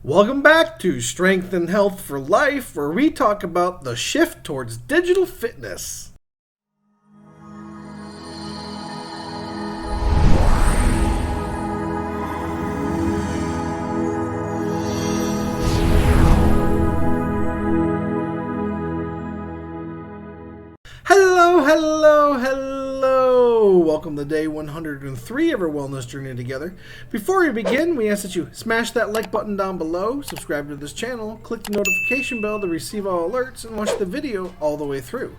Welcome back to Strength and Health for Life, where we talk about the shift towards digital fitness. Hello. Welcome to day 103 of our wellness journey together. Before we begin, we ask that you smash that like button down below, subscribe to this channel, click the notification bell to receive all alerts, and watch the video all the way through.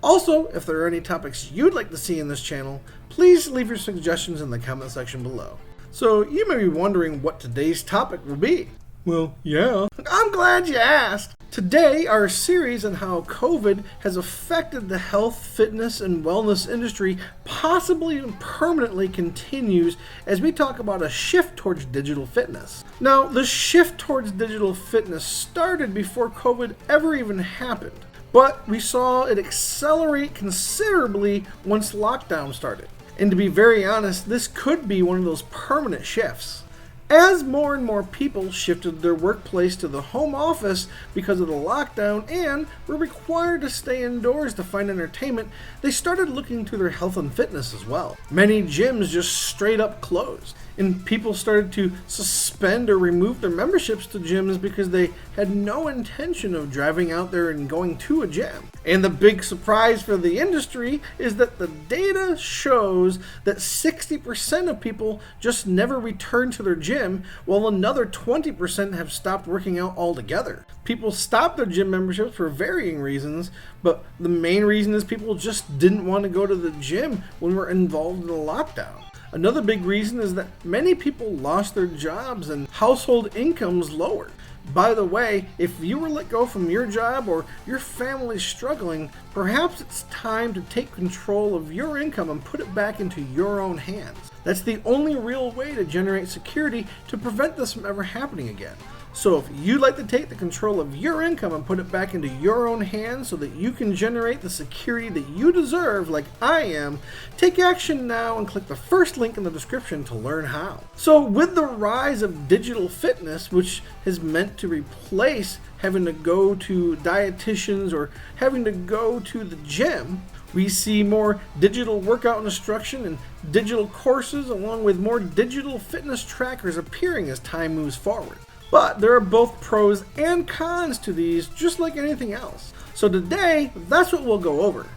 Also, if there are any topics you'd like to see in this channel, please leave your suggestions in the comment section below. So you may be wondering what today's topic will be. Well, yeah. I'm glad you asked. Today, our series on how COVID has affected the health, fitness, and wellness industry possibly and permanently continues as we talk about a shift towards digital fitness. Now, the shift towards digital fitness started before COVID ever even happened, but we saw it accelerate considerably once lockdown started. And to be very honest, this could be one of those permanent shifts. As more and more people shifted their workplace to the home office because of the lockdown and were required to stay indoors to find entertainment, they started looking to their health and fitness as well. Many gyms just straight up closed, and people started to suspend or remove their memberships to gyms because they had no intention of driving out there and going to a gym. And the big surprise for the industry is that the data shows that 60% of people just never return to their gym, while another 20% have stopped working out altogether. People stopped their gym memberships for varying reasons, but the main reason is people just didn't want to go to the gym when we're involved in a lockdown. Another big reason is that many people lost their jobs and household incomes lowered. By the way, if you were let go from your job or your family's struggling, perhaps it's time to take control of your income and put it back into your own hands. That's the only real way to generate security to prevent this from ever happening again. So if you'd like to take the control of your income and put it back into your own hands so that you can generate the security that you deserve like I am, take action now and click the first link in the description to learn how. So with the rise of digital fitness, which is meant to replace having to go to dietitians or having to go to the gym, we see more digital workout instruction and digital courses along with more digital fitness trackers appearing as time moves forward. But there are both pros and cons to these, just like anything else. So today, that's what we'll go over.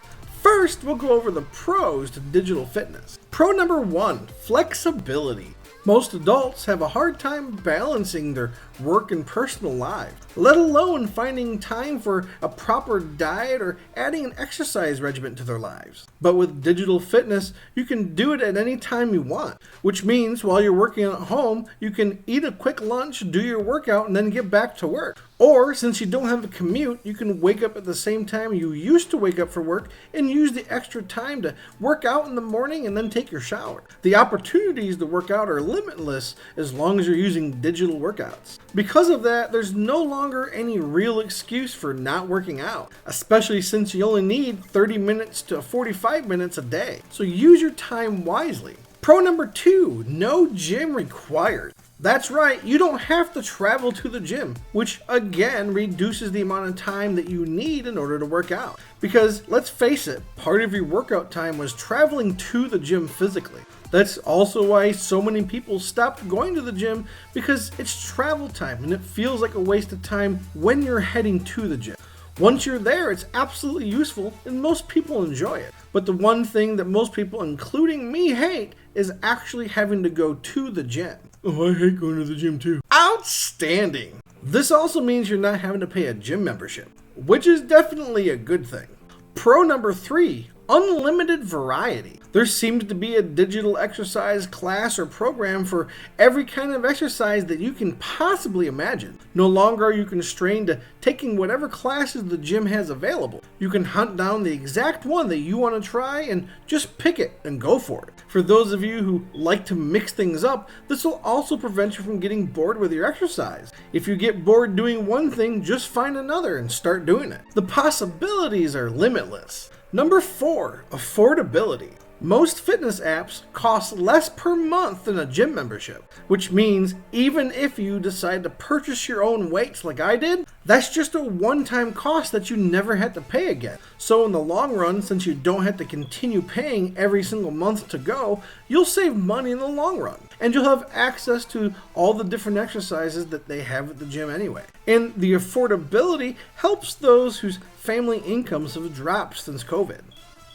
First, we'll go over the pros to digital fitness. Pro number 1, flexibility. Most adults have a hard time balancing their work and personal lives, let alone finding time for a proper diet or adding an exercise regimen to their lives. But with digital fitness, you can do it at any time you want, which means while you're working at home, you can eat a quick lunch, do your workout, and then get back to work. Or, since you don't have a commute, you can wake up at the same time you used to wake up for work and use the extra time to work out in the morning and then take your shower. The opportunities to work out are limitless as long as you're using digital workouts. Because of that, there's no longer any real excuse for not working out, especially since you only need 30 minutes to 45 minutes a day. So use your time wisely. Pro number 2, no gym required. That's right, you don't have to travel to the gym, which again reduces the amount of time that you need in order to work out. Because let's face it, part of your workout time was traveling to the gym physically. That's also why so many people stopped going to the gym, because it's travel time and it feels like a waste of time when you're heading to the gym. Once you're there, it's absolutely useful and most people enjoy it. But the one thing that most people, including me, hate is actually having to go to the gym. Oh, I hate going to the gym too. Outstanding! This also means you're not having to pay a gym membership, which is definitely a good thing. Pro number 3, unlimited variety. There seems to be a digital exercise class or program for every kind of exercise that you can possibly imagine. No longer are you constrained to taking whatever classes the gym has available. You can hunt down the exact one that you want to try and just pick it and go for it. For those of you who like to mix things up, this will also prevent you from getting bored with your exercise. If you get bored doing one thing, just find another and start doing it. The possibilities are limitless. Number 4, affordability. Most fitness apps cost less per month than a gym membership, which means even if you decide to purchase your own weights like I did, that's just a one-time cost that you never had to pay again. So in the long run, since you don't have to continue paying every single month to go, you'll save money in the long run. And you'll have access to all the different exercises that they have at the gym anyway. And the affordability helps those whose family incomes have dropped since COVID.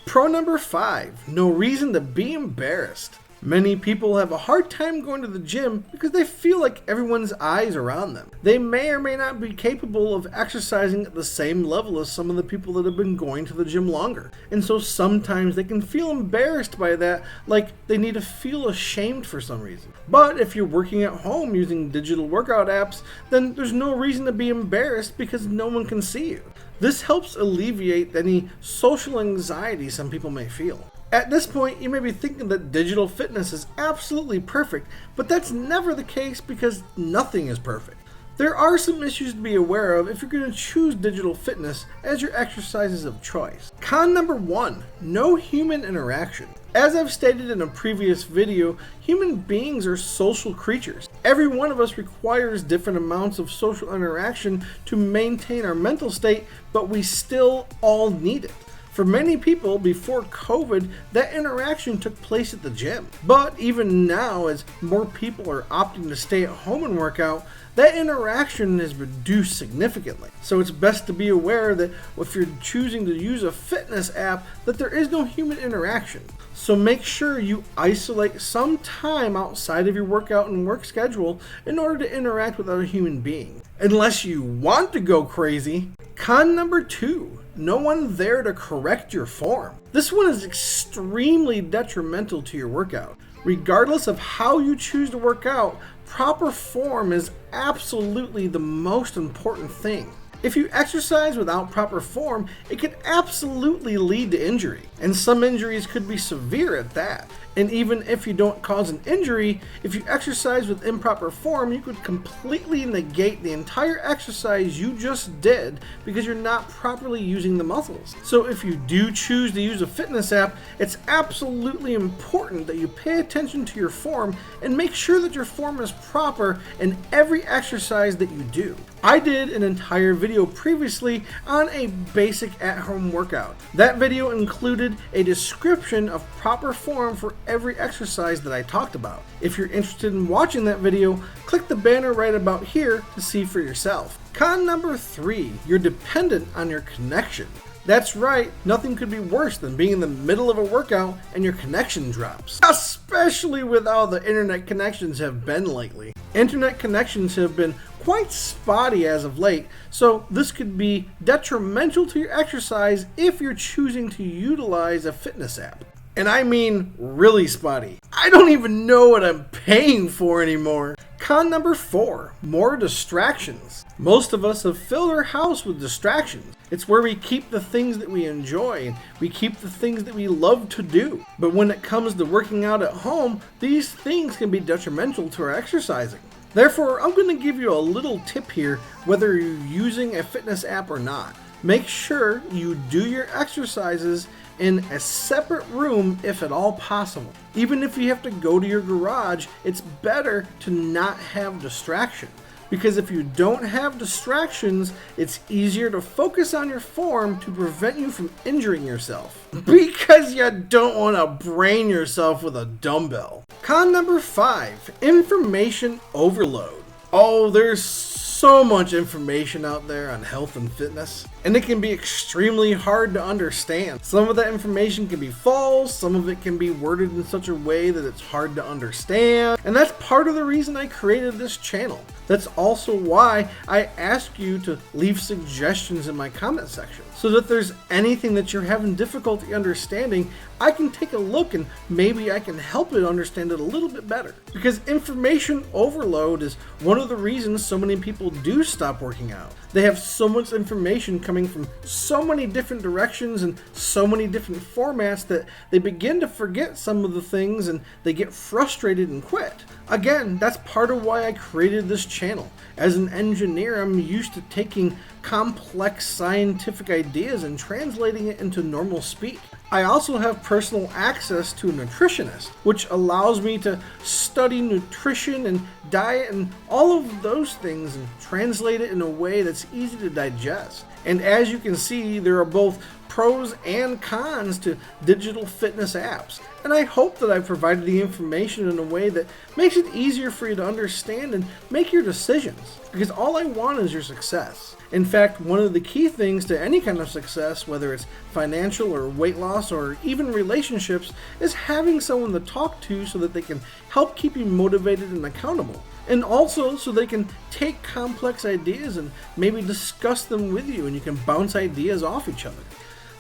Pro number 5, no reason to be embarrassed. Many people have a hard time going to the gym because they feel like everyone's eyes are on them. They may or may not be capable of exercising at the same level as some of the people that have been going to the gym longer. And so sometimes they can feel embarrassed by that, like they need to feel ashamed for some reason. But if you're working at home using digital workout apps, then there's no reason to be embarrassed because no one can see you. This helps alleviate any social anxiety some people may feel. At this point, you may be thinking that digital fitness is absolutely perfect, but that's never the case because nothing is perfect. There are some issues to be aware of if you're going to choose digital fitness as your exercises of choice. Con number 1, no human interaction. As I've stated in a previous video, human beings are social creatures. Every one of us requires different amounts of social interaction to maintain our mental state, but we still all need it. For many people, before COVID, that interaction took place at the gym. But even now, as more people are opting to stay at home and work out, that interaction is reduced significantly. So it's best to be aware that if you're choosing to use a fitness app, that there is no human interaction. So make sure you isolate some time outside of your workout and work schedule in order to interact with other human beings. Unless you want to go crazy. Con number 2, no one there to correct your form. This one is extremely detrimental to your workout. Regardless of how you choose to work out, proper form is absolutely the most important thing. If you exercise without proper form, it could absolutely lead to injury, and some injuries could be severe at that. And even if you don't cause an injury, if you exercise with improper form, you could completely negate the entire exercise you just did because you're not properly using the muscles. So if you do choose to use a fitness app, it's absolutely important that you pay attention to your form and make sure that your form is proper in every exercise that you do. I did an entire video previously on a basic at-home workout. That video included a description of proper form for every exercise that I talked about. If you're interested in watching that video, click the banner right about here to see for yourself. Con number 3, you're dependent on your connection. That's right, nothing could be worse than being in the middle of a workout and your connection drops. Especially with how the internet connections have been lately. Internet connections have been quite spotty as of late, so this could be detrimental to your exercise if you're choosing to utilize a fitness app. And I mean really spotty. I don't even know what I'm paying for anymore. Con number 4, more distractions. Most of us have filled our house with distractions. It's where we keep the things that we enjoy and we keep the things that we love to do. But when it comes to working out at home, these things can be detrimental to our exercising. Therefore, I'm going to give you a little tip here whether you're using a fitness app or not. Make sure you do your exercises in a separate room if at all possible. Even if you have to go to your garage, it's better to not have distraction. Because if you don't have distractions, it's easier to focus on your form to prevent you from injuring yourself. Because you don't want to brain yourself with a dumbbell. Con number 5, information overload. Oh, there's so much information out there on health and fitness, and it can be extremely hard to understand. Some of that information can be false, some of it can be worded in such a way that it's hard to understand, and that's part of the reason I created this channel. That's also why I ask you to leave suggestions in my comment section, so that if there's anything that you're having difficulty understanding, I can take a look and maybe I can help you understand it a little bit better. Because information overload is one of the reasons so many people do stop working out. They have so much information coming from so many different directions and so many different formats that they begin to forget some of the things and they get frustrated and quit. Again, that's part of why I created this channel. As an engineer, I'm used to taking complex scientific ideas and translating it into normal speak. I also have personal access to a nutritionist, which allows me to study nutrition and diet and all of those things and translate it in a way that's easy to digest. And as you can see, there are both pros and cons to digital fitness apps. And I hope that I've provided the information in a way that makes it easier for you to understand and make your decisions, because all I want is your success. In fact, one of the key things to any kind of success, whether it's financial or weight loss or even relationships, is having someone to talk to so that they can help keep you motivated and accountable. And also so they can take complex ideas and maybe discuss them with you and you can bounce ideas off each other.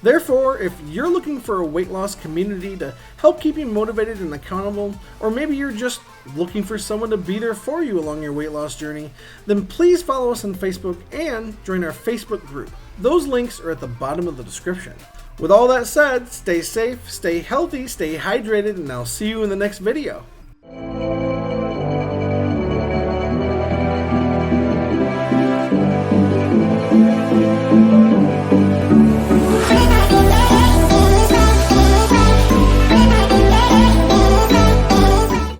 Therefore, if you're looking for a weight loss community to help keep you motivated and accountable, or maybe you're just looking for someone to be there for you along your weight loss journey, then please follow us on Facebook and join our Facebook group. Those links are at the bottom of the description. With all that said, stay safe, stay healthy, stay hydrated, and I'll see you in the next video.